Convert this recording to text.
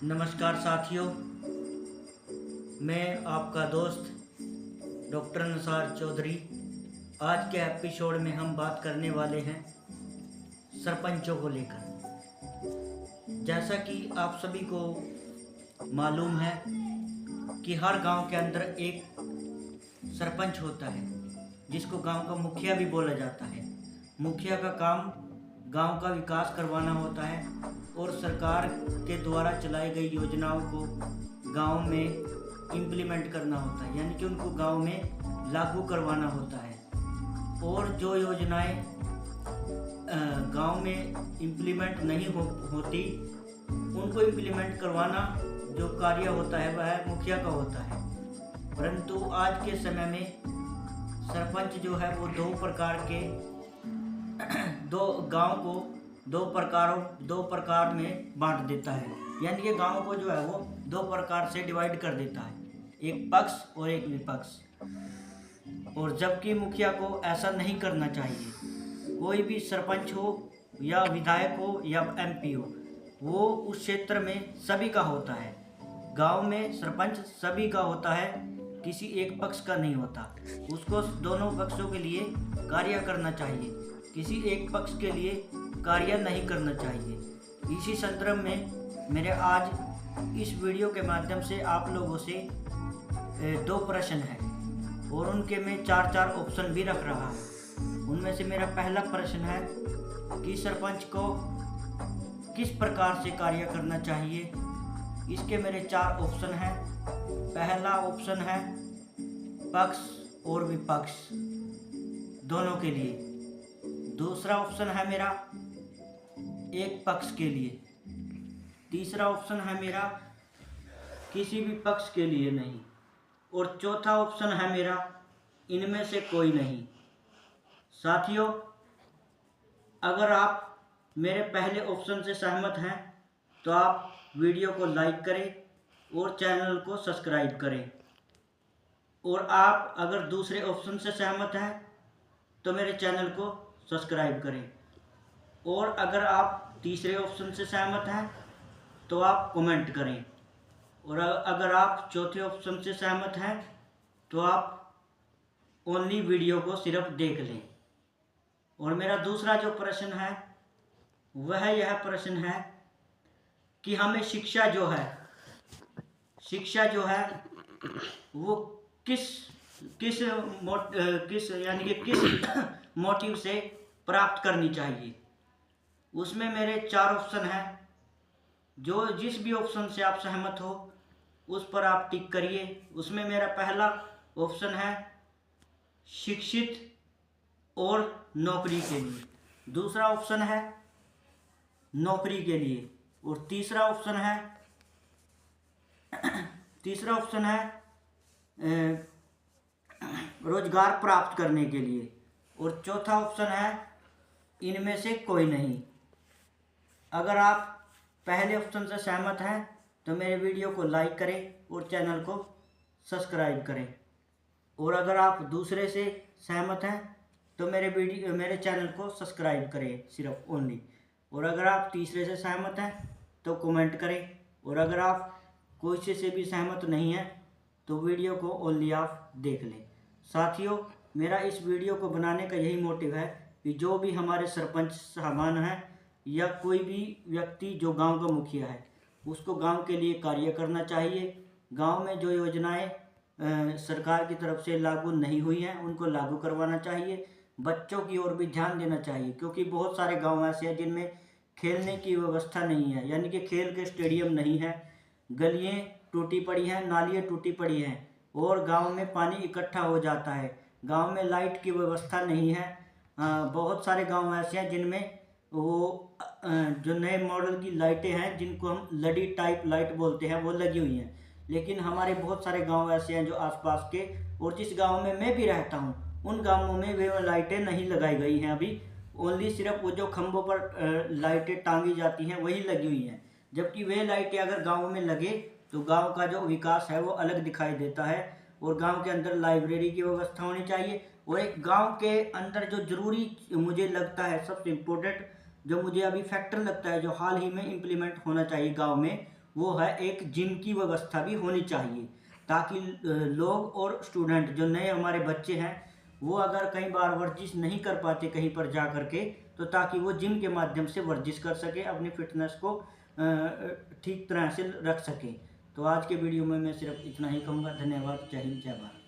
नमस्कार साथियों, मैं आपका दोस्त डॉक्टर निसार चौधरी। आज के एपिसोड में हम बात करने वाले हैं सरपंचों को लेकर। जैसा कि आप सभी को मालूम है कि हर गांव के अंदर एक सरपंच होता है, जिसको गांव का मुखिया भी बोला जाता है। मुखिया का काम गांव का विकास करवाना होता है और सरकार के द्वारा चलाई गई योजनाओं को गांव में इम्प्लीमेंट करना होता है, यानी कि उनको गांव में लागू करवाना होता है। और जो योजनाएं गांव में इम्प्लीमेंट नहीं होती, उनको इम्प्लीमेंट करवाना जो कार्य होता है वह मुखिया का होता है। परंतु आज के समय में सरपंच जो है वो दो गांव को दो प्रकार में बांट देता है, यानी कि गांव को जो है वो दो प्रकार से डिवाइड कर देता है, एक पक्ष और एक विपक्ष। और जबकि मुखिया को ऐसा नहीं करना चाहिए। कोई भी सरपंच हो या विधायक हो या एमपी हो, वो उस क्षेत्र में सभी का होता है। गांव में सरपंच सभी का होता है, किसी एक पक्ष का नहीं होता। उसको दोनों पक्षों के लिए कार्य करना चाहिए, किसी एक पक्ष के लिए कार्य नहीं करना चाहिए। इसी संदर्भ में मेरे आज इस वीडियो के माध्यम से आप लोगों से दो प्रश्न हैं और उनके मैं चार ऑप्शन भी रख रहा हूँ। उनमें से मेरा पहला प्रश्न है कि सरपंच को किस प्रकार से कार्य करना चाहिए। इसके मेरे चार ऑप्शन हैं। पहला ऑप्शन है पक्ष और विपक्ष दोनों के लिए। दूसरा ऑप्शन है मेरा एक पक्ष के लिए। तीसरा ऑप्शन है मेरा किसी भी पक्ष के लिए नहीं। और चौथा ऑप्शन है मेरा इनमें से कोई नहीं। साथियों, अगर आप मेरे पहले ऑप्शन से सहमत हैं तो आप वीडियो को लाइक करें और चैनल को सब्सक्राइब करें। और आप अगर दूसरे ऑप्शन से सहमत हैं तो मेरे चैनल को सब्सक्राइब करें। और अगर आप तीसरे ऑप्शन से सहमत हैं तो आप कमेंट करें। और अगर आप चौथे ऑप्शन से सहमत हैं तो आप ओनली वीडियो को सिर्फ देख लें। और मेरा दूसरा जो प्रश्न है वह यह प्रश्न है कि हमें शिक्षा जो है वो किस मोटिव से प्राप्त करनी चाहिए। उसमें मेरे चार ऑप्शन हैं। जो जिस भी ऑप्शन से आप सहमत हो उस पर आप टिक करिए। उसमें मेरा पहला ऑप्शन है शिक्षित और नौकरी के लिए। दूसरा ऑप्शन है नौकरी के लिए। और तीसरा ऑप्शन है रोजगार प्राप्त करने के लिए। और चौथा ऑप्शन है इनमें से कोई नहीं। अगर आप पहले ऑप्शन से सहमत हैं तो मेरे वीडियो को लाइक करें और चैनल को सब्सक्राइब करें। और अगर आप दूसरे से सहमत हैं तो मेरे चैनल को सब्सक्राइब करें सिर्फ ओनली। और अगर आप तीसरे से सहमत हैं तो कमेंट करें। और अगर आप कोई से भी सहमत नहीं हैं तो वीडियो को ओनली आप देख लें। साथियों, मेरा इस वीडियो को बनाने का यही मोटिव है कि जो भी हमारे सरपंच साहबान हैं या कोई भी व्यक्ति जो गांव का मुखिया है, उसको गांव के लिए कार्य करना चाहिए। गांव में जो योजनाएं सरकार की तरफ से लागू नहीं हुई हैं उनको लागू करवाना चाहिए। बच्चों की ओर भी ध्यान देना चाहिए, क्योंकि बहुत सारे गांव ऐसे हैं जिनमें खेलने की व्यवस्था नहीं है, यानी कि खेल के स्टेडियम नहीं है। गलियाँ टूटी पड़ी हैं, नालियाँ टूटी पड़ी हैं और गांव में पानी इकट्ठा हो जाता है। गांव में लाइट की व्यवस्था नहीं है। बहुत सारे गांव ऐसे हैं जिनमें वो जो नए मॉडल की लाइटें हैं, जिनको हम लड़ी टाइप लाइट बोलते हैं, वो लगी हुई हैं। लेकिन हमारे बहुत सारे गांव ऐसे हैं जो आसपास के, और जिस गांव में मैं भी रहता हूं, उन गांवों में वे लाइटें नहीं लगाई गई हैं अभी। ओनली सिर्फ वो जो खंभों पर लाइटें टांगी जाती हैं वही लगी हुई हैं। जबकि वे लाइटें अगर गाँव में लगे तो गाँव का जो विकास है वो अलग दिखाई देता है। और गाँव के अंदर लाइब्रेरी की व्यवस्था होनी चाहिए। और एक गाँव के अंदर जो ज़रूरी मुझे लगता है सबसे इम्पोर्टेंट, जो मुझे अभी फैक्टर लगता है, जो हाल ही में इम्प्लीमेंट होना चाहिए गांव में, वो है एक जिम की व्यवस्था भी होनी चाहिए, ताकि लोग और स्टूडेंट जो नए हमारे बच्चे हैं वो अगर कई बार वर्जिश नहीं कर पाते कहीं पर जा कर के, तो ताकि वो जिम के माध्यम से वर्जिश कर सके, अपनी फिटनेस को ठीक तरह से रख सके। तो आज के वीडियो में मैं सिर्फ इतना ही कहूँगा। धन्यवाद। जय हिंद, जय भारत।